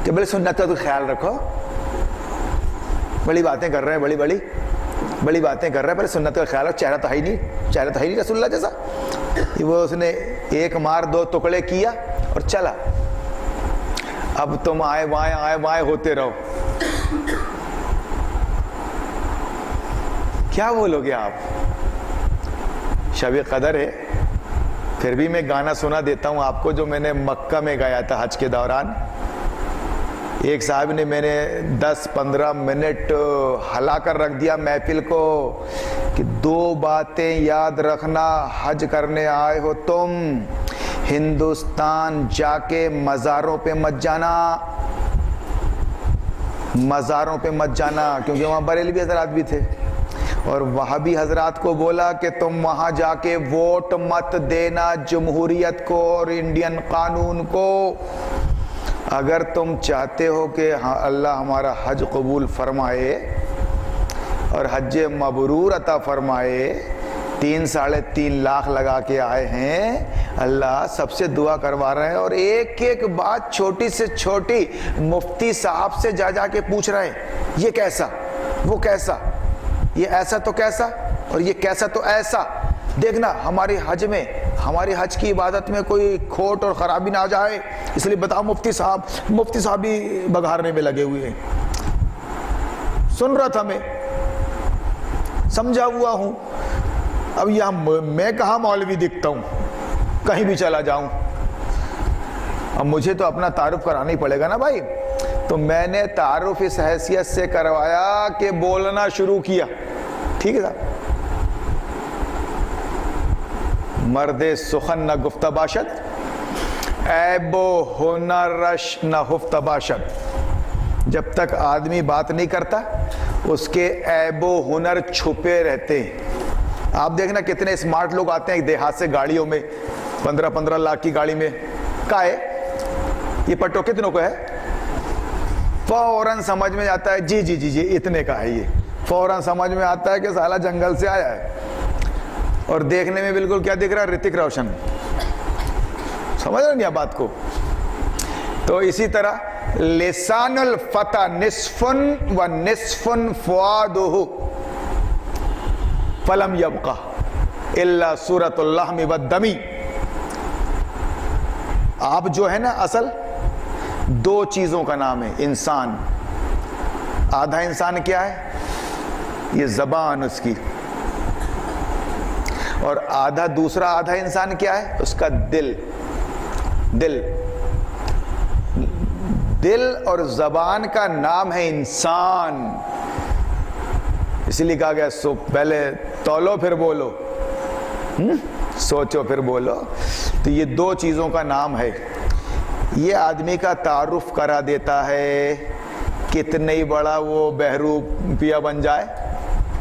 کہ بھلے سنت کا تو خیال رکھو، بڑی باتیں کر رہے ہیں، بڑی باتیں کر رہے ہیں، پہلے سنت کا خیال رکھو، چہرہ تو ہے ہی نہیں رسول اللہ جیسا. وہ اس نے ایک مار دو ٹکڑے کیا اور چلا. اب تم آئے بائیں ہوتے رہو. کیا بولو گے آپ؟ شب قدر ہے، پھر بھی میں گانا سنا دیتا ہوں آپ کو جو میں نے مکہ میں گایا تھا حج کے دوران. ایک صاحب نے میں نے 10-15 منٹ ہلا کر رکھ دیا محفل کو کہ 2 باتیں یاد رکھنا، حج کرنے آئے ہو تم، ہندوستان جا کے مزاروں پہ مت جانا، مزاروں پہ مت جانا، کیونکہ وہاں بریلوی حضرات بھی تھے. اور وہابی حضرات کو بولا کہ تم وہاں جا کے ووٹ مت دینا جمہوریت کو اور انڈین قانون کو. اگر تم چاہتے ہو کہ اللہ ہمارا حج قبول فرمائے اور حج مبرور عطا فرمائے، 3-3.5 لاکھ لگا کے آئے ہیں، اللہ سب سے دعا کروا رہے ہیں، اور ایک بات چھوٹی سے چھوٹی مفتی صاحب سے جا کے پوچھ رہے ہیں، یہ کیسا، وہ کیسا، یہ ایسا تو کیسا، اور یہ کیسا تو ایسا. دیکھنا ہماری حج کی عبادت میں کوئی کھوٹ اور خرابی نہ آ جائے، اس لیے بتاؤ. مفتی صاحب بھی بگھارنے میں لگے ہوئے ہیں. سن رہا تھا، میں سمجھا ہوا ہوں. اب یہاں میں کہاں مولوی دکھتا ہوں، کہیں بھی چلا جاؤں. اب مجھے تو اپنا تعارف کرانا ہی پڑے گا نا بھائی. تو میں نے تعارف اس حیثیت سے کروایا کہ بولنا شروع کیا. ٹھیک ہے صاحب؟ مرد سخن نہ گفتہ باشد، عیب و ہنرش نہ ہفتہ باشد. جب تک آدمی بات نہیں کرتا اس کے عیب و ہنر چھپے رہتے ہیں. آپ دیکھنا کتنے اسمارٹ لوگ آتے ہیں دیہات سے گاڑیوں میں، 15-15 لاکھ کی گاڑی میں. کا ہے یہ پٹو کتنوں کو ہے؟ فوراً سمجھ میں آتا ہے جی اتنے کا ہے. یہ فوراً سمجھ میں آتا ہے کہ سالہ جنگل سے آیا ہے، اور دیکھنے میں بالکل کیا دکھ رہا ہے؟ رتک روشن. سمجھ رہے نہیں آپ بات کو؟ تو اسی طرح لسان الفتى نصف و نصف فؤادہ فلم یبقى الا صورۃ اللحم والدم. آپ جو ہے نا، اصل 2 چیزوں کا نام ہے انسان. آدھا انسان کیا ہے؟ یہ زبان اس کی. اور دوسرا آدھا انسان کیا ہے؟ اس کا دل. دل اور زبان کا نام ہے انسان. اس لیے کہا گیا پہلے تولو پھر بولو، سوچو پھر بولو. تو یہ 2 چیزوں کا نام ہے. یہ آدمی کا تعارف کرا دیتا ہے. کتنے ہی بڑا وہ بہروپیہ بن جائے،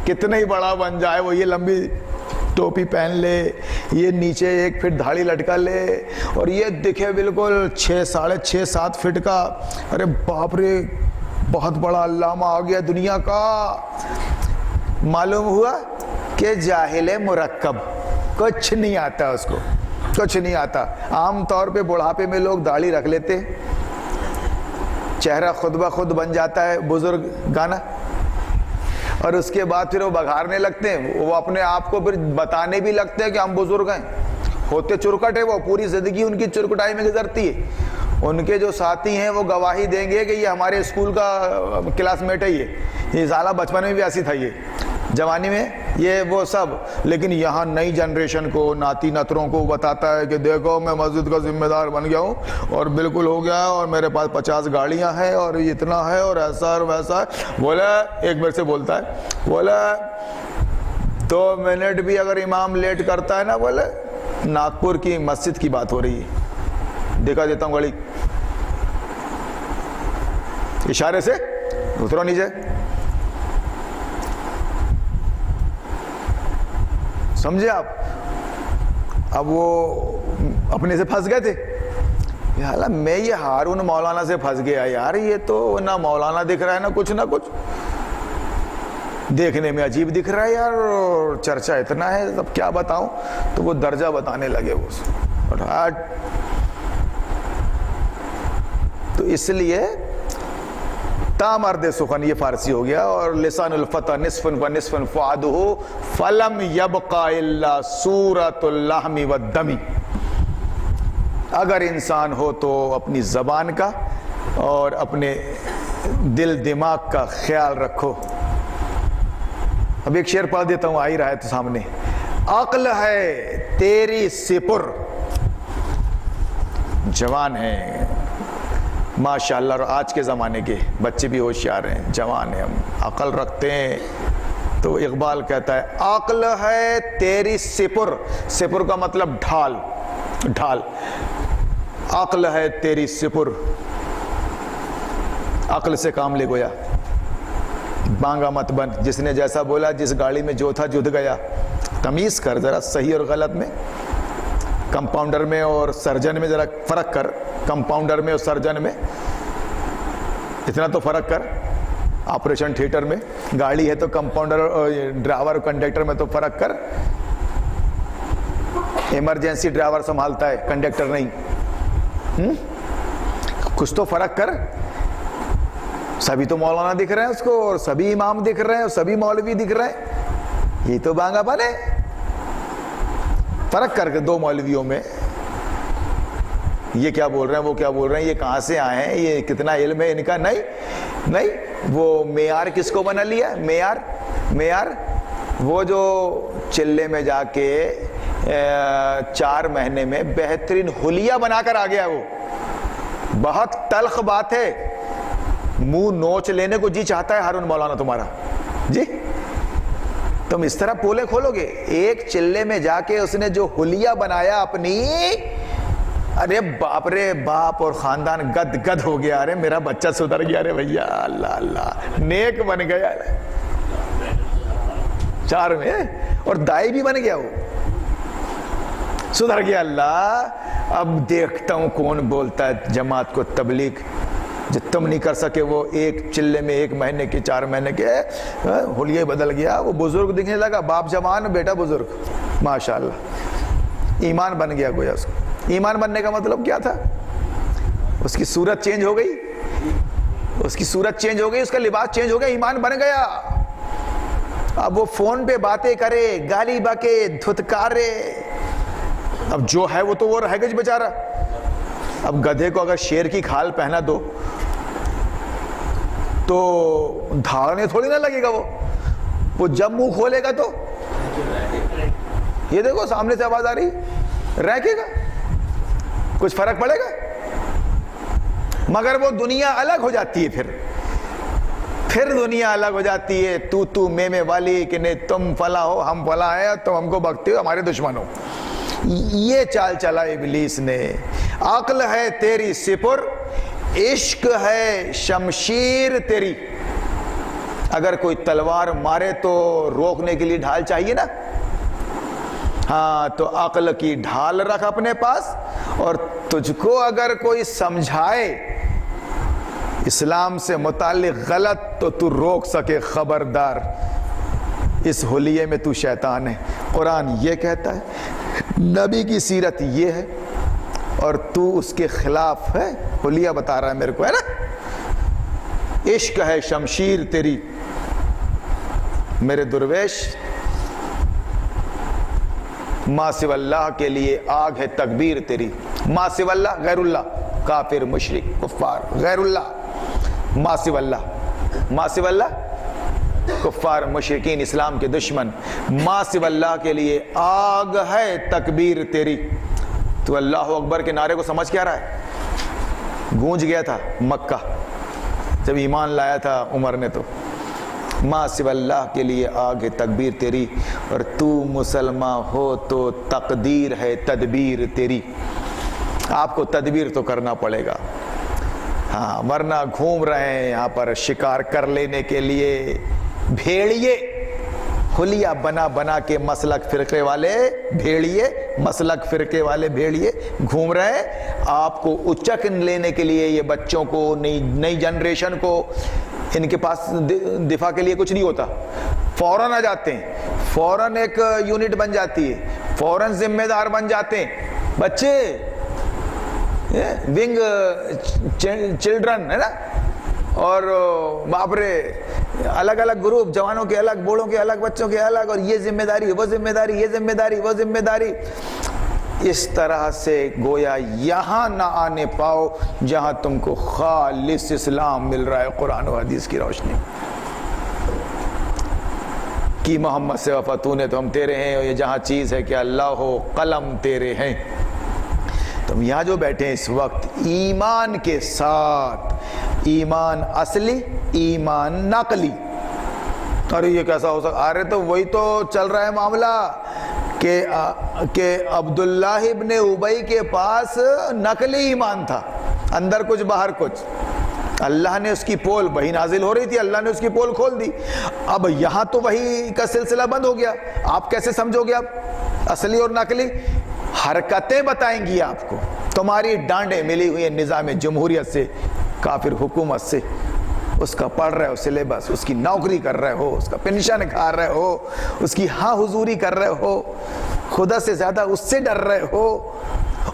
کتنے ہی بڑا بن جائے وہ، یہ لمبی ٹوپی پہن لے، یہ نیچے 1 فٹ دھاڑی لٹکا لے، اور یہ دکھے بالکل 6-6.5-7 فٹ کا، ارے باپ رے بہت بڑا علامہ آ گیا دنیا کا. معلوم ہوا کہ جاہل مرکب، کچھ نہیں آتا اس کو، کچھ نہیں آتا. عام طور پہ بڑھاپے میں لوگ داڑھی رکھ لیتے، چہرہ خود بخود بن جاتا ہے بزرگ گانا، اور اس کے بعد پھر وہ بگھارنے لگتے ہیں. وہ اپنے آپ کو پھر بتانے بھی لگتے ہیں کہ ہم بزرگ ہیں. ہوتے چرکٹ ہے، وہ پوری زندگی ان کی چرکٹائی میں گزرتی ہے. ان کے جو ساتھی ہیں وہ گواہی دیں گے کہ یہ ہمارے اسکول کا کلاس میٹ ہے، یہ سالہ بچپن میں بھی ایسی تھا، یہ جوانی میں یہ وہ سب. لیکن یہاں نئی جنریشن کو، ناتی نتروں کو بتاتا ہے کہ دیکھو میں مسجد کا ذمہ دار بن گیا ہوں، اور بالکل ہو گیا، اور میرے پاس 50 گاڑیاں ہیں، اور اتنا ہے، اور ایسا اور ویسا. بولا ایک بار سے بولتا ہے، بولا 2 منٹ بھی اگر امام لیٹ کرتا ہے نا، بولے ناگپور کی مسجد کی بات ہو رہی ہے، دکھا دیتا ہوں گاڑی، اشارے سے اترو نیچے. سمجھے آپ؟ اب وہ اپنے سے پھنس گئے تھے. حالانکہ میں یہ ہارون مولانا سے پھنس گیا یار، یہ تو نہ مولانا دکھ رہا ہے نہ کچھ، دیکھنے میں عجیب دکھ رہا ہے یار، اور چرچا اتنا ہے، اب کیا بتاؤں. تو وہ درجہ بتانے لگے وہ. تو اس لیے تا مرد سخن یہ فارسی ہو گیا، اور لسان الفتح نصف و نصف فؤادہ فلم یبقى الا صورۃ اللحم والدم. اگر انسان ہو تو اپنی زبان کا اور اپنے دل دماغ کا خیال رکھو. اب ایک شعر پڑھ دیتا ہوں، آ ہی رہا ہے تو سامنے. عقل ہے تیری سپر، جوان ہیں ماشاءاللہ، اور آج کے زمانے کے بچے بھی ہوشیار ہیں، جوان ہیں، ہم عقل رکھتے ہیں. تو اقبال کہتا ہے عقل ہے تیری سپر، سپر کا مطلب ڈھال، ڈھال. عقل ہے تیری سپر، عقل سے کام لے گویا، بانگا مت بن. جس نے جیسا بولا، جس گاڑی میں جو تھا جد گیا. تمیز کر ذرا صحیح اور غلط میں، کمپاؤنڈر میں اور سرجن میں ذرا فرق کر. کمپاؤنڈر میں اور سرجن میں اتنا تو فرق کر. آپریشن تھیٹر میں گاڑی ہے تو کمپاؤنڈر اور ڈرائیور اور کنڈکٹر میں تو فرق کر. ایمرجنسی ڈرائیور سنبھالتا ہے، کنڈکٹر نہیں. کچھ تو فرق کر. سبھی تو مولانا دکھ رہے ہیں اس کو، اور سبھی امام دکھ رہے ہیں، اور سبھی مولوی دکھ رہے ہیں. یہ تو بانگا بنے. فرق کر کے دو مولویوں میں، یہ کیا بول رہے ہیں، وہ کیا بول رہے ہیں، یہ کہاں سے آئے ہیں، یہ کتنا علم ہے ان کا. نہیں، وہ معیار کس کو بنا لیا؟ معیار وہ جو چلے میں جا کے 4 مہینے میں بہترین حلیہ بنا کر آ گیا. وہ بہت تلخ بات ہے، منہ نوچ لینے کو جی چاہتا ہے ہارون مولانا تمہارا. جی تم اس طرح پولے کھولو گے؟ ایک چلے میں جا کے اس نے جو حلیہ بنایا اپنی، ارے باپ رے باپ، اور خاندان گد گد ہو گیا. ارے میرا بچہ سدھر گیا، ارے بھیا اللہ اللہ نیک بن گیا 4 میں، اور دائی بھی بن گیا، وہ سدھر گیا. اللہ اب دیکھتا ہوں کون بولتا ہے جماعت کو تبلیغ. جو تم نہیں کر سکے وہ ایک چلے میں 1 مہینے کے 4 مہینے کے حلیہ بدل گیا. وہ بزرگ دکھنے لگا، باپ جوان بیٹا بزرگ، ماشاءاللہ ایمان بن گیا گویا. اس کو ایمان بننے کا مطلب کیا تھا؟ اس کی صورت چینج ہو گئی، اس کی صورت چینج ہو گئی، اس کا لباس چینج ہو گیا، ایمان بن گیا. اب وہ فون پہ باتیں کرے، گالی بکے، دھتکارے، اب جو ہے وہ تو وہ رہے گا بیچارہ. اب گدھے کو اگر شیر کی کھال پہنا دو تو دھاڑنے تھوڑی نہ لگے گا. وہ جب منہ کھولے گا تو یہ دیکھو سامنے سے آواز آ رہی، رہے گا، کچھ فرق پڑے گا؟ مگر وہ دنیا الگ ہو جاتی ہے. پھر دنیا الگ ہو جاتی ہے. تو میں والی کہ نہیں تم فلاں ہو، ہم فلاں ہیں، تم ہم کو بھگتے ہو، ہمارے دشمن ہو. یہ چال چلا ابلیس نے. عقل ہے تیری سپر، عشق ہے شمشیر تیری. اگر کوئی تلوار مارے تو روکنے کے لیے ڈھال چاہیے نا. ہاں تو عقل کی ڈھال رکھ اپنے پاس، اور تجھ کو اگر کوئی سمجھائے اسلام سے متعلق غلط تو تو روک سکے. خبردار، اس حلیے میں تو شیطان ہے. قرآن یہ کہتا ہے، نبی کی سیرت یہ ہے، اور تو اس کے خلاف ہے. حلیہ بتا رہا ہے میرے کو، ہے نا. عشق ہے شمشیر تیری. میرے درویش، ما سوی اللہ کے لیے آگ ہے تکبیر تیری. ما سوی اللہ غیر اللہ، کافر مشرک کفار. غیر اللہ ما سوی اللہ، ما سوی اللہ کفار مشرکین اسلام کے دشمن. ما سوی اللہ کے لیے آگ ہے تکبیر تیری. تو اللہ اکبر کے نعرے کو سمجھ کیا رہا ہے؟ گونج گیا تھا مکہ جب ایمان لایا تھا عمر نے. تو ما سوی اللہ کے لیے آگ ہے تکبیر تیری، اور تو مسلمان ہو تو تقدیر ہے تدبیر تیری. آپ کو تدبیر تو کرنا پڑے گا، ہاں، ورنہ گھوم رہے ہیں یہاں پر شکار کر لینے کے لیے. بھیڑیے حلیہ بنا بنا کے مسلک فرقے والے بھیڑیے، مسلک فرقے والے بھیڑیے گھوم رہے ہیں آپ کو اچک لینے کے لیے. یہ بچوں کو، نئی جنریشن کو، ان کے پاس دفاع کے لیے کچھ نہیں ہوتا. فوراً آ جاتے ہیں، فوراً ایک یونٹ بن جاتی ہے، فوراً ذمہ دار بن جاتے ہیں بچے. ونگ چلڈرن ہے نا، اور باپ رے الگ الگ گروپ، جوانوں کے الگ، بوڑھوں کے الگ، بچوں کے الگ، اور یہ ذمہ داری، وہ ذمہ داری، یہ ذمہ داری، وہ ذمہ داری. اس طرح سے گویا یہاں نہ آنے پاؤ جہاں تم کو خالص اسلام مل رہا ہے قرآن و حدیث کی روشنی کی. محمد سے وفا نے تو ہم تیرے ہیں، اور یہ جہاں چیز ہے کہ اللہ ہو قلم تیرے ہیں. تم یہاں جو بیٹھے ہیں اس وقت ایمان کے ساتھ، ایمان اصلی، ایمان نقلی. ارے یہ کیسا ہو سکتا؟ ارے تو وہی تو چل رہا ہے معاملہ کہ عبداللہ ابن ابی کے پاس نقلی ایمان تھا، اندر کچھ باہر کچھ. اللہ نے اس کی پول، وہی نازل ہو رہی تھی، اللہ نے اس کی پول کھول دی. اب یہاں تو وہی کا سلسلہ بند ہو گیا. آپ کیسے سمجھو گے؟ اب اصلی اور نقلی حرکتیں بتائیں گی آپ کو. تمہاری ڈانڈیں ملی ہوئی ہیں نظام جمہوریت سے، کافر حکومت سے. اس کا پڑھ رہے ہو سلیبس، اس کی نوکری کر رہے ہو، اس کا پینشن کھا رہے ہو، اس کی ہاں حضوری کر رہے ہو، خدا سے زیادہ اس سے ڈر رہے ہو.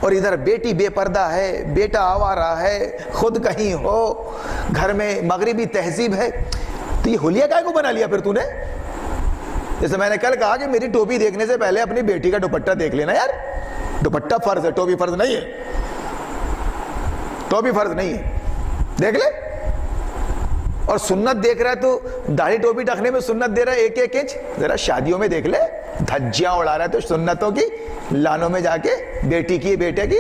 اور ادھر بیٹی بے پردہ ہے، بیٹا آوارہ ہے، خود کہیں ہو، گھر میں مغربی تہذیب ہے. تو یہ حلیہ کائے کو بنا لیا پھر تو نے؟ جیسے میں نے کل کہا کہ میری ٹوپی دیکھنے سے پہلے اپنی بیٹی کا دوپٹہ دیکھ لینا یار. دوپٹہ فرض ہے، ٹوپی فرض نہیں ہے. ٹوپی فرض نہیں ہے، دیکھ لے. اور سنت دیکھ رہا ہے تو داڑھی ٹوپی ٹکنے میں سنت دے رہا ہے 1-1 انچ. ذرا شادیوں میں دیکھ لے، دھجیاں اڑا رہا ہے تو سنتوں کی لانوں میں جا کے بیٹی کی، بیٹے کی.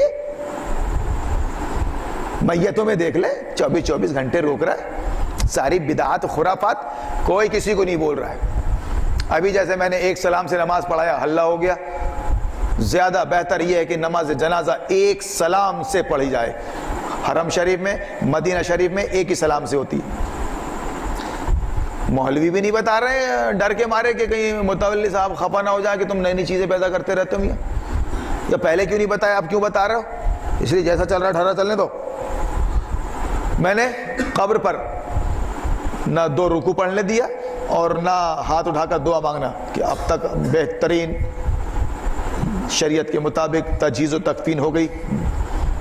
میتوں میں دیکھ لے 24 گھنٹے روک رہا ہے. ساری بدعات خرافات، کوئی کسی کو نہیں بول رہا ہے. ابھی جیسے میں نے ایک سلام سے نماز پڑھایا، حلہ ہو گیا. زیادہ بہتر یہ ہے کہ نماز جنازہ ایک سلام سے پڑھی جائے. حرم شریف میں، مدینہ شریف میں ایک ہی سلام سے ہوتی. مولوی بھی نہیں بتا رہے ڈر کے مارے کہ کہیں متولی صاحب خفا نہ ہو جائے کہ تم نئی نئی چیزیں پیدا کرتے رہتے ہو. یا پہلے کیوں نہیں بتایا، اب کیوں بتا رہے ہو؟ اس لیے جیسا چل رہا ہے ٹھہرا چلنے دو. میں نے قبر پر نہ 2 رکوع پڑھنے دیا اور نہ ہاتھ اٹھا کر دعا مانگنا کہ اب تک بہترین شریعت کے مطابق تجہیز و تکفین ہو گئی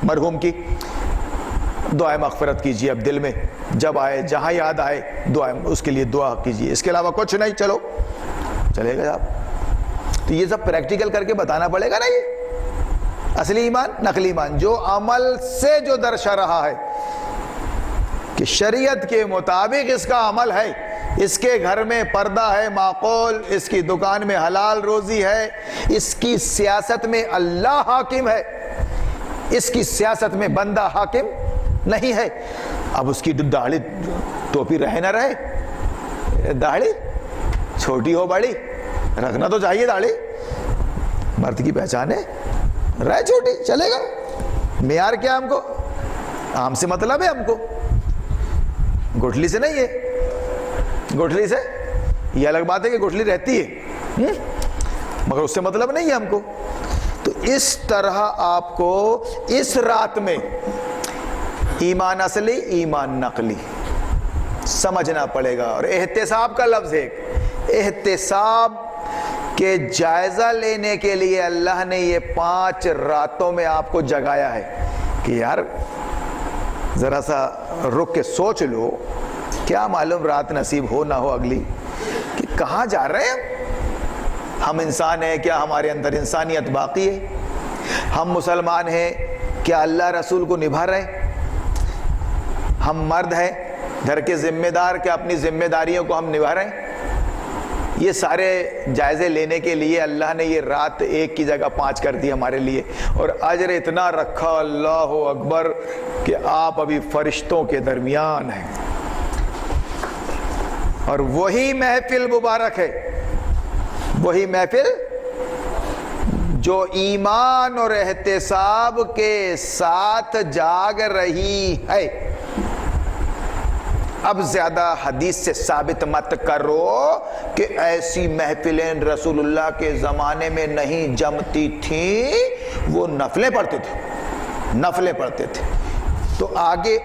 مرحوم کی. دعائیں مغفرت کیجیے اب دل میں، جب آئے جہاں یاد آئے دعائیں اس کے لیے دعا کیجیے. اس کے علاوہ کچھ نہیں. چلو چلے گا آپ. تو یہ سب پریکٹیکل کر کے بتانا پڑے گا نا. یہ اصلی ایمان، نقلی ایمان، جو عمل سے جو درشا رہا ہے کہ شریعت کے مطابق اس کا عمل ہے. اس کے گھر میں پردہ ہے معقول، اس کی دکان میں حلال روزی ہے، اس کی سیاست میں اللہ حاکم ہے، اس کی سیاست میں بندہ حاکم نہیں ہے. اب اس کی داڑھی ٹوپی رہے نہ رہے، داڑھی چھوٹی ہو بڑی رکھنا تو چاہیے. داڑھی مرد کی پہچان ہے، رہے چھوٹی چلے گا. معیار کیا ہم کو؟ عام سے مطلب ہے ہم کو، گٹھلی سے نہیں ہے. گٹھلی سے یہ الگ بات ہے کہ گٹھلی رہتی ہے، مگر اس سے مطلب نہیں ہے ہم کو. تو اس طرح آپ کو اس رات میں ایمان اصلی، ایمان نقلی سمجھنا پڑے گا. اور احتساب کا لفظ ہے، احتساب کے جائزہ لینے کے لیے اللہ نے یہ 5 راتوں میں آپ کو جگایا ہے کہ یار ذرا سا رک کے سوچ لو، کیا معلوم رات نصیب ہو نہ ہو اگلی، کہ کہاں جا رہے ہیں ہم. انسان ہیں، کیا ہمارے اندر انسانیت باقی ہے؟ ہم مسلمان ہیں، کیا اللہ رسول کو نبھا رہے ہیں؟ ہم مرد ہیں، گھر کے ذمہ دار، کیا اپنی ذمہ داریوں کو ہم نبھا رہے ہیں؟ یہ سارے جائزے لینے کے لیے اللہ نے یہ رات 1 کی جگہ 5 کر دی ہمارے لیے. اور اجر اتنا رکھا، اللہ اکبر، کہ آپ ابھی فرشتوں کے درمیان ہیں. اور وہی محفل مبارک ہے، وہی محفل جو ایمان اور احتساب کے ساتھ جاگ رہی ہے. اب زیادہ حدیث سے ثابت مت کرو کہ ایسی محفلیں رسول اللہ کے زمانے میں نہیں جمتی تھیں. وہ نفلیں پڑھتے تھے، نفلیں پڑھتے تھے. تو آگے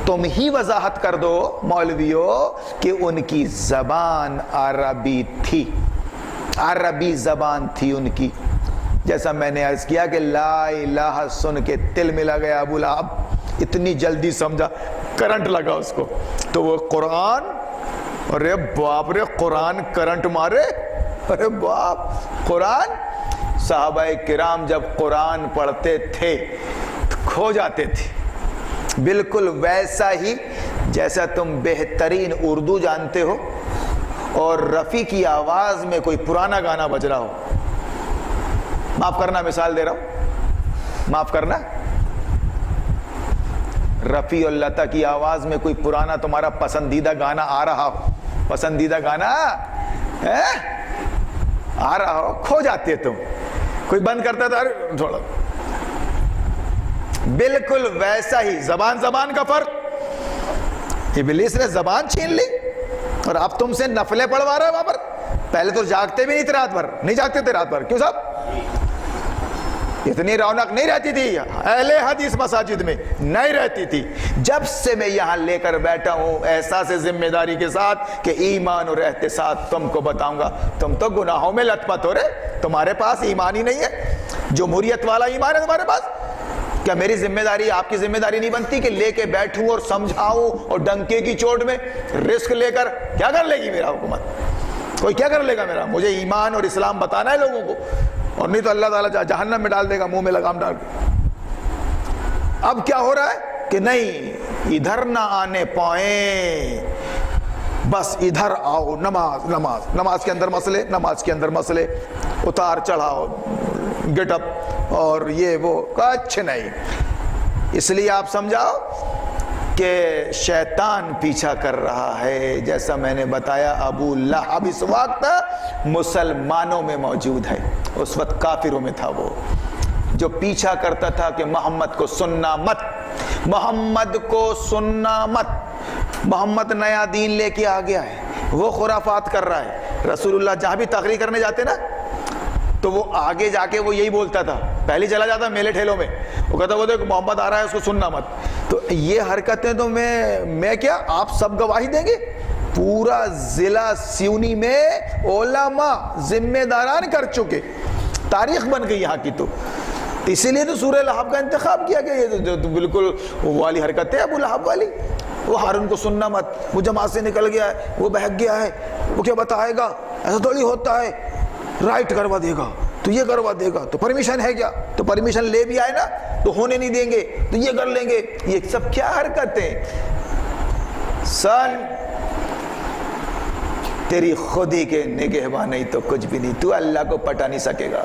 تم ہی وضاحت کر دو مولویوں کہ ان کی زبان عربی تھی، عربی زبان تھی ان کی. جیسا میں نے عرض کیا کہ لا الہ سن کے تل ملا گیا ابو لہب، اتنی جلدی سمجھا. کرنٹ لگا اس کو. تو وہ قرآن، ارے باپ رے قرآن کرنٹ مارے، ارے باپ قرآن. صحابہ کرام جب قرآن پڑھتے تھے کھو جاتے تھے، بالکل ویسا ہی جیسا تم بہترین اردو جانتے ہو اور رفیع کی آواز میں کوئی پرانا گانا بج رہا ہو. معاف کرنا مثال دے رہا ہوں، معاف کرنا. رفیع اور لتا کی آواز میں کوئی پرانا تمہارا پسندیدہ گانا آ رہا ہو، پسندیدہ گانا آ رہا ہو، کھو جاتے تم. کوئی بند کرتا تھا تھوڑا، بالکل ویسا ہی. زبان کا فرق، ابلیس نے زبان چھین لی اور اب تم سے نفلیں پڑھوا رہا ہے وہاں پر. پہلے تو جاگتے بھی نہیں تھے رات بھر، نہیں جاگتے تھے رات بھر. کیوں صاحب؟ اتنی رونق نہیں رہتی تھی اہل حدیث مساجد میں، نہیں رہتی تھی. جب سے میں یہاں لے کر بیٹھا ہوں احساس ذمہ داری کے ساتھ کہ ایمان اور احتساب تم کو بتاؤں گا. تم تو گناہوں میں لت پت ہو رہے، تمہارے پاس ایمان ہی نہیں ہے. جمہوریت والا ایمان ہے تمہارے پاس. کیا میری ذمہ داری آپ کی ذمہ داری نہیں بنتی کہ لے کے بیٹھوں اور سمجھاؤں اور ڈنکے کی چوٹ میں رسک لے کر؟ کیا کر لے گی میرا حکومت؟ کوئی کیا کر لے گا میرا؟ مجھے ایمان اور اسلام بتانا ہے لوگوں کو، اور نہیں تو اللہ تعالیٰ جہنم میں ڈال دے گا منہ میں لگام ڈال کے. اب کیا ہو رہا ہے کہ نہیں ادھر نہ آنے پائیں، بس ادھر آؤ. نماز نماز نماز کے اندر مسئلے، نماز کے اندر مسئلے، اتار چڑھاؤ، گیٹ اپ اور یہ وہ کچھ نہیں. اس لیے آپ سمجھاؤ کہ شیطان پیچھا کر رہا ہے. جیسا میں نے بتایا ابو لہب اس وقت مسلمانوں میں موجود ہے، اس وقت کافروں میں تھا. وہ جو پیچھا کرتا تھا کہ محمد کو سننا مت، محمد کو سننا مت. محمد نیا دین لے کے آ گیا ہے، وہ خرافات کر رہا ہے. رسول اللہ جہاں بھی تقریر کرنے جاتے نا تو وہ آگے جا کے وہ یہی بولتا تھا. پہلے چلا جاتا میلے ٹھیلوں میں، وہ کہتا وہ دیکھ محمد آ رہا ہے اس کو سننا مت. تو یہ حرکتیں تو میں کیا آپ سب گواہی دیں گے. پورا ضلع سیونی میں علماء ذمہ داران کر چکے، تاریخ بن گئی یہاں کی. تو اسی لیے تو سورہ لہب کا انتخاب کیا گیا. یہ جو بالکل وہ والی حرکت ہے ابو لہب والی. وہ ہارون کو سننا مت، وہ جماعت سے نکل گیا ہے، وہ بہک گیا ہے، وہ کیا بتائے گا، ایسا تھوڑی ہوتا ہے. رائٹ کروا دے گا تو یہ کروا دے گا، تو پرمیشن ہے کیا؟ تو پرمیشن لے بھی آئے نا تو ہونے نہیں دیں گے، تو یہ کر لیں گے. یہ سب کیا حرکتیں؟ سن تیری خودی کے نگہباں نہیں تو کچھ بھی نہیں. تو اللہ کو پٹا نہیں سکے گا.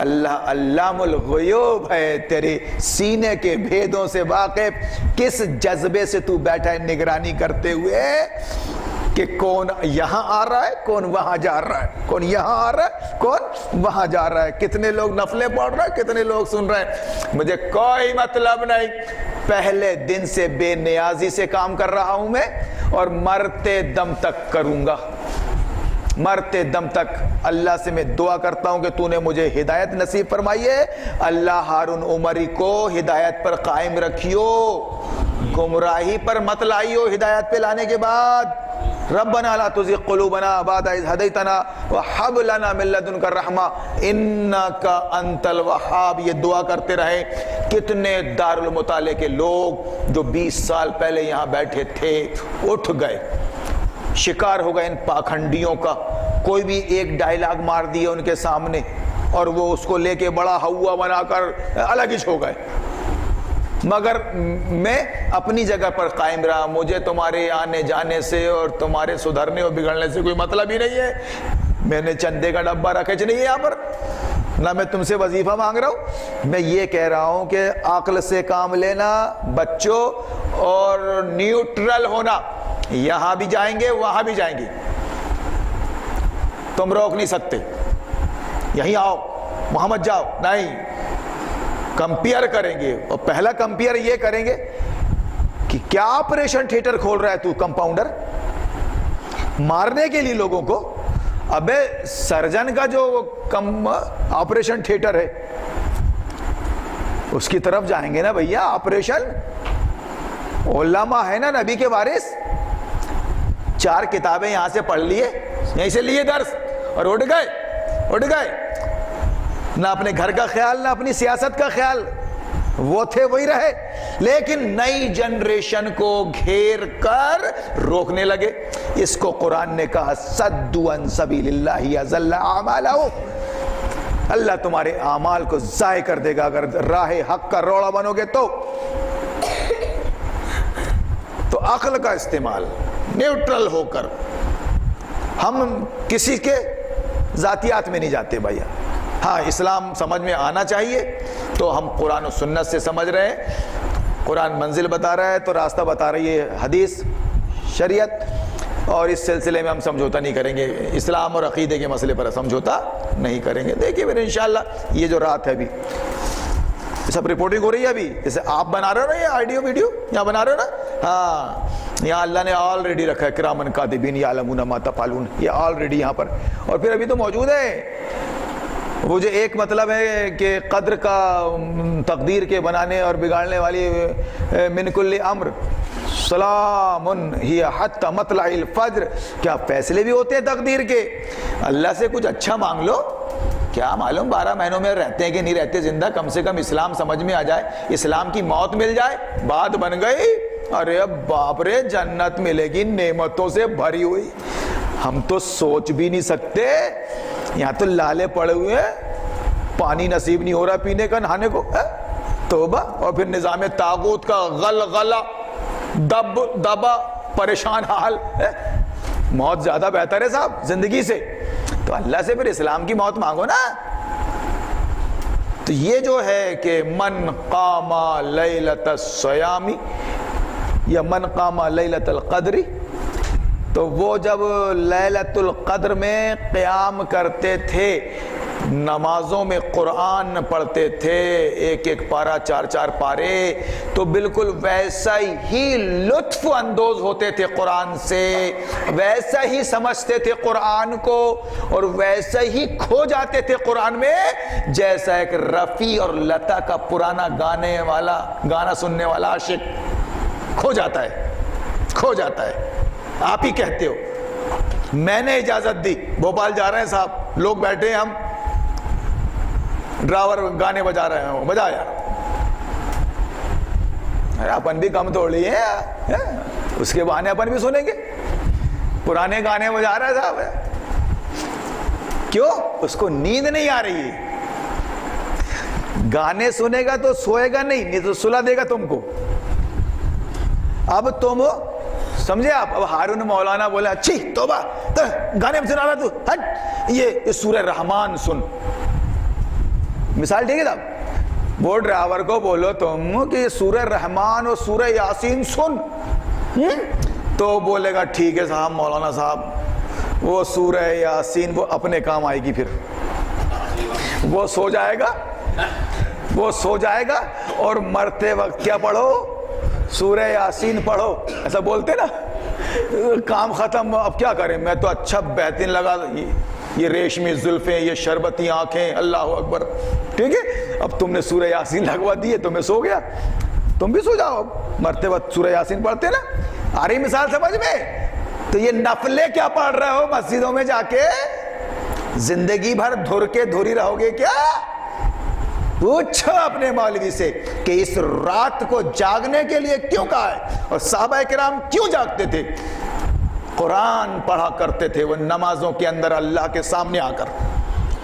اللہ علام الغیوب ہے، تیرے سینے کے بھیدوں سے واقف. کس جذبے سے تو بیٹھا ہے نگرانی کرتے ہوئے کہ کون یہاں آ رہا ہے، کون وہاں جا رہا ہے، کون یہاں آ رہا ہے، کون وہاں جا رہا ہے، کتنے لوگ نفلیں پڑھ رہے ہیں، کتنے لوگ سن رہے ہیں. مجھے کوئی مطلب نہیں. پہلے دن سے بے نیازی سے کام کر رہا ہوں میں، اور مرتے دم تک کروں گا. مرتے دم تک اللہ سے میں دعا کرتا ہوں کہ تو نے مجھے ہدایت نصیب فرمائیے. اللہ ہارون عمری کو ہدایت پر قائم رکھیو، گمراہی پر مت لائیو. ہدایت پہ لانے کے بعد ربنا لا تزغ قلوبنا بعد اذ ہدیتنا وہب لنا من لدنک الرحمہ انک انت الوہاب. یہ دعا کرتے رہے. کتنے دارالمطالعے کے لوگ جو 20 سال پہلے یہاں بیٹھے تھے اٹھ گئے، شکار ہو گئے ان پاکھنڈیوں کا. کوئی بھی ایک ڈائلاگ مار دیا ان کے سامنے اور وہ اس کو لے کے بڑا ہوا بنا کر الگ ہی چھو گئے. مگر میں اپنی جگہ پر قائم رہا. مجھے تمہارے آنے جانے سے اور تمہارے سدھرنے اور بگڑنے سے کوئی مطلب ہی نہیں ہے. میں نے چندے کا ڈبہ رکھے نہیں ہے یہاں پر، نہ میں تم سے وظیفہ مانگ رہا ہوں. میں یہ کہہ رہا ہوں کہ عقل سے کام لینا بچوں، اور نیوٹرل ہونا. یہاں بھی جائیں گے وہاں بھی جائیں گے، تم روک نہیں سکتے. یہیں آؤ محمد جاؤ نہیں. کمپیئر کریں گے، اور پہلا کمپیئر یہ کریں گے کہ کیا آپریشن تھیٹر کھول رہا ہے تو کمپاؤنڈر مارنے کے لیے لوگوں کو. ابے سرجن کا جو آپریشن تھیٹر ہے اس کی طرف جائیں گے نا بھیا. آپریشن علماء ہے نا نبی کے وارث. 4 کتابیں یہاں سے پڑھ لیے، یہیں سے لیے درس اور اٹھ گئے. نہ اپنے گھر کا خیال، نہ اپنی سیاست کا خیال. وہ تھے وہی رہے. لیکن نئی جنریشن کو گھیر کر روکنے لگے. اس کو قرآن نے کہا صدوا عن سبیل اللہ اضل اعمالهم. اللہ تمہارے اعمال کو ضائع کر دے گا اگر راہ حق کا روڑا بنو گے تو عقل کا استعمال نیوٹرل ہو کر. ہم کسی کے ذاتیات میں نہیں جاتے بھائی. ہاں اسلام سمجھ میں آنا چاہیے تو ہم قرآن و سنت سے سمجھ رہے ہیں. قرآن منزل بتا رہا ہے تو راستہ بتا رہی ہے حدیث شریعت, اور اس سلسلے میں ہم سمجھوتا نہیں کریں گے. اسلام اور عقیدے کے مسئلے پر سمجھوتا نہیں کریں گے. دیکھیے پھر انشاءاللہ یہ جو رات ہے ابھی سب رپورٹنگ ہو رہی ہے ابھی, جیسے آپ بنا رہے ہو نا یہ آڈیو ویڈیو یہاں بنا رہے ہو نا, ہاں یہاں اللہ نے آلریڈی رکھا ہے کرامن کاتبین یعلمون ما تفعلون, یہ آلریڈی یہاں پر. اور پھر ابھی تو موجود ہے وہ جو ایک مطلب ہے کہ قدر کا تقدیر کے بنانے اور بگاڑنے والی من کل امر سلام ہی حتی مطلع الفجر. کیا فیصلے بھی ہوتے ہیں تقدیر کے؟ اللہ سے کچھ اچھا مانگ لو, کیا معلوم 12 مہینوں میں رہتے ہیں کہ نہیں رہتے زندہ, کم سے کم اسلام سمجھ میں آ جائے, اسلام کی موت مل جائے, بات بن گئی. ارے باپ رے جنت ملے گی نعمتوں سے بھری ہوئی. ہم تو سوچ بھی نہیں سکتے. یہاں تو لالے پڑے ہوئے, پانی نصیب نہیں ہو رہا پینے کا, نہانے کو, توبہ. اور پھر نظام طاغوت کا غلغلہ, دب دبا, پریشان حال. موت زیادہ بہتر ہے صاحب زندگی سے. تو اللہ سے پھر اسلام کی موت مانگو نا. تو یہ جو ہے کہ من قام لیلۃ الصیام یا من قام لیلۃ القدر, تو وہ جب لیلۃ القدر میں قیام کرتے تھے, نمازوں میں قرآن پڑھتے تھے, ایک ایک پارہ 4 پارے, تو بالکل ویسا ہی لطف اندوز ہوتے تھے قرآن سے, ویسا ہی سمجھتے تھے قرآن کو, اور ویسا ہی کھو جاتے تھے قرآن میں جیسا ایک رفیع اور لتا کا پرانا گانا سننے والا عاشق کھو جاتا ہے. آپ ہی کہتے ہو. میں نے اجازت دی, بھوپال جا رہے ہیں صاحب, لوگ بیٹھے ہیں, ہم ڈرائیور گانے بجا رہے ہیں, بجایا. اپن بھی کم توڑ لیے ہیں, اس کے بہانے اپن بھی سنیں گے. پرانے گانے بجا رہا ہے صاحب, کیوں؟ اس کو نیند نہیں آ رہی ہے. گانے سنے گا تو سوئے گا نہیں تو سلا دے گا تم کو. اب تم سمجھے آپ, اب ہارون مولانا بولے اچھی توبہ گانے میں سنا رہا تو ہٹ, یہ سورہ رحمان سن. مثال ٹھیک ہے صاحب, وہ ڈرائیور کو بولو تم کہ سورہ رحمان اور سورہ یاسین سن, تو بولے گا ٹھیک ہے صاحب مولانا صاحب. وہ سورہ یاسین وہ اپنے کام آئے گی, پھر وہ سو جائے گا اور مرتے وقت کیا پڑھو, سورہ یاسین پڑھو. ایسا بولتے نا, کام ختم, اب کیا کریں, میں تو اچھا بہترین لگا, یہ ریشمی زلفیں, یہ شربتی آنکھیں, اللہ اکبر, ٹھیک ہے. اب تم نے سورہ یاسین لگوا دی ہے تو میں سو گیا, تم بھی سو جاؤ. مرتے وقت سورہ یاسین پڑھتے نا. آ رہی مثال سمجھ میں؟ تو یہ نفلیں کیا پڑھ رہے ہو مسجدوں میں جا کے, زندگی بھر دھر کے دھری رہو گے کیا؟ پوچھو اپنے مولوی سے کہ اس رات کو جاگنے کے لیے کیوں کہا ہے, اور صحابہ کرام کیوں جاگتے تھے؟ قرآن پڑھا کرتے تھے. وہ نمازوں کے اندر اللہ کے سامنے آ کر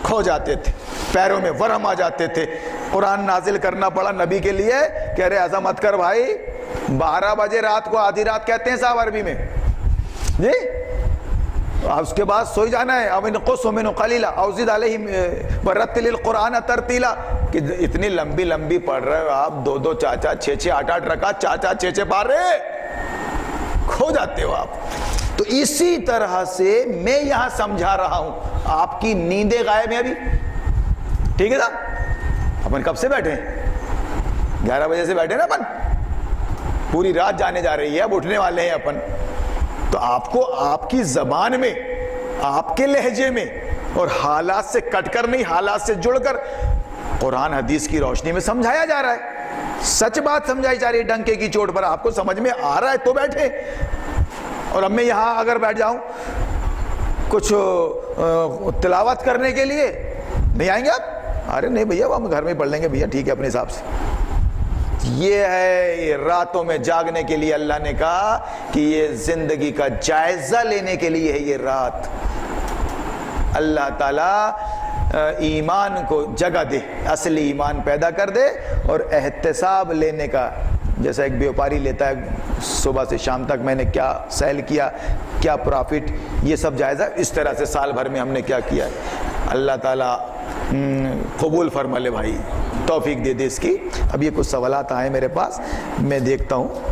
کھو جاتے تھے, پیروں میں ورم آ جاتے تھے. قرآن نازل کرنا پڑا نبی کے لیے, کہہ رہے ایسا مت کر بھائی, 12 بجے رات کو آدھی رات کہتے ہیں صاحب عربی میں جی, اس کے بعد سوئی جانا ہے. اب انقص من قلیلا او زد علیہ ورتل القرآن ترتیلا, کہ اتنی لمبی پڑھ رہے ہو آپ, 2 4 6 8 رکعت 4 6 پارے, کھو جاتے ہو آپ. تو اسی طرح سے میں یہاں سمجھا رہا ہوں, آپ کی نیندیں غائب ہیں ابھی, ٹھیک ہے نا. اپن کب سے بیٹھے ہیں, 11 بجے سے بیٹھے نا اپن, پوری رات جانے جا رہی ہے, اب اٹھنے والے ہیں اپن. تو آپ کو آپ کی زبان میں, آپ کے لہجے میں, اور حالات سے کٹ کر نہیں, حالات سے جڑ کر قرآن حدیث کی روشنی میں سمجھایا جا رہا ہے. سچ بات سمجھائی جا رہی ہے ڈنکے کی چوٹ پر, آپ کو سمجھ میں آ رہا ہے تو بیٹھے. اور اب میں یہاں اگر بیٹھ جاؤں کچھ تلاوت کرنے کے لیے, نہیں آئیں گے آپ؟ ارے نہیں بھیا, ہم گھر میں پڑھ لیں گے بھیا, ٹھیک ہے اپنے حساب سے. یہ ہے راتوں میں جاگنے کے لیے اللہ نے کہا کہ یہ زندگی کا جائزہ لینے کے لیے ہے یہ رات. اللہ تعالیٰ ایمان کو جگہ دے, اصلی ایمان پیدا کر دے, اور احتساب لینے کا, جیسا ایک بیوپاری لیتا ہے صبح سے شام تک میں نے کیا سیل کیا, کیا پرافٹ, یہ سب جائزہ, اس طرح سے سال بھر میں ہم نے کیا کیا ہے. اللہ تعالیٰ قبول فرما لے بھائی, توفیق دے دے اس کی. اب یہ کچھ سوالات آئے میرے پاس, میں دیکھتا ہوں.